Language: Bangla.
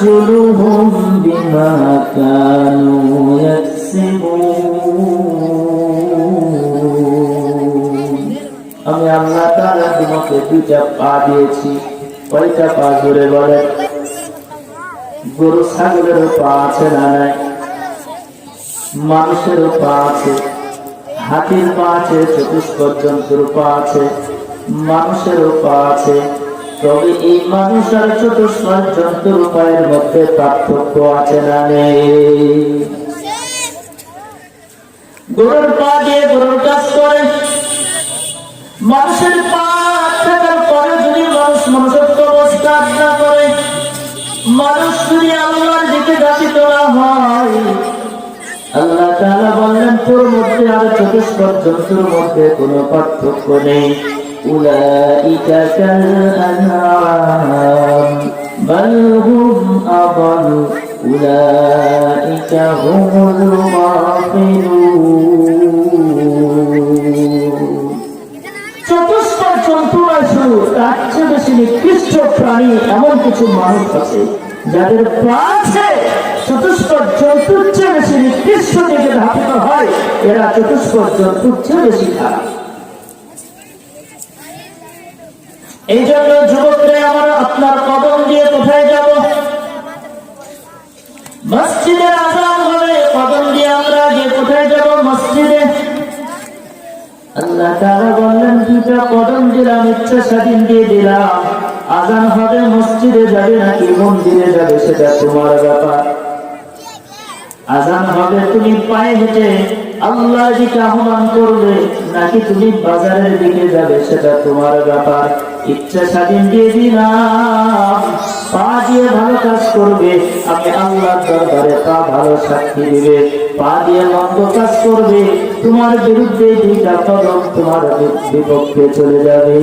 আরজুলুহুম বিমা কানু ইয়াকসিবুন। আমি আল্লাহ তাআলা তোমাকে দুইটা পা দিয়েছি। কয়টা পা জোরে বলে? গরু ছাগলেরও পা আছে না নাই? মানুষেরও পা আছে, হাতির পা আছে, চতুষ্পদ জন্তুর পা আছে, মানুষেরও পা আছে। তবে এই মানুষ আর চতুষ্পদ জন্তুর পায়ের মধ্যে পার্থক্য আছে না নেই? গরুর পা দিয়ে গরুর কাজ করে, মানুষের পা থাকার পরে যদি মানুষ মনুষ্যত্ব অবস্থা না করে, মানুষ যদি আল্লাহর দিকে যাচিত না হয়, আল্লাহ তাআলা বললেন তোর মধ্যে আর চতুষ্পদ জন্তুর মধ্যে কোনো পার্থক্য নেই। উলাইকা কাল আনআম বাল হুম আদাল উলাইকা হুমুল গাফিলুন। চতুষ্পদ জন্তু আছে, তার চেয়ে বেশি নিকৃষ্ট প্রাণী এমন কিছু মানুষ আছে যাদের পা আছে, চতুষ্পদ জন্তুর চেয়ে বেশি নিকৃষ্ট দিকে ধাবিত হয়। এরা চতুষ্পদ জন্তুর চেয়ে বেশি খারাপ। এই জন্য যুবকরা আমরা আপনার কদম দিয়ে কোথায় যাব? মসজিদের আযান হবে, কদম দিয়ে আমরা গিয়ে কোথায় যাব? মসজিদে। আল্লাহ তাআলা বললেন দুইটা কদম দিলাম, ইচ্ছা স্বাধীন দিয়ে দিলাম। আযান হবে, মসজিদে যাবে নাকি মন্দিরে যাবে সেটা তোমার ব্যাপার। আযান হবে, তুমি পায়ে হেঁটে আল্লাহর দিকে আহ্বান করবে নাকি তুমি বাজারের দিকে যাবে সেটা তোমার ব্যাপার। ইচ্ছা স্বাধীন দিয়ে দিলাম। পা দিয়ে ভালো কাজ করবে, আমি আল্লাহর দরবারে তা ভালো সাক্ষী দিবে। পা দিয়ে মন্দ কাজ করবে, তোমার বিরুদ্ধে দুইটা কদম তোমার বিপক্ষে চলে যাবে।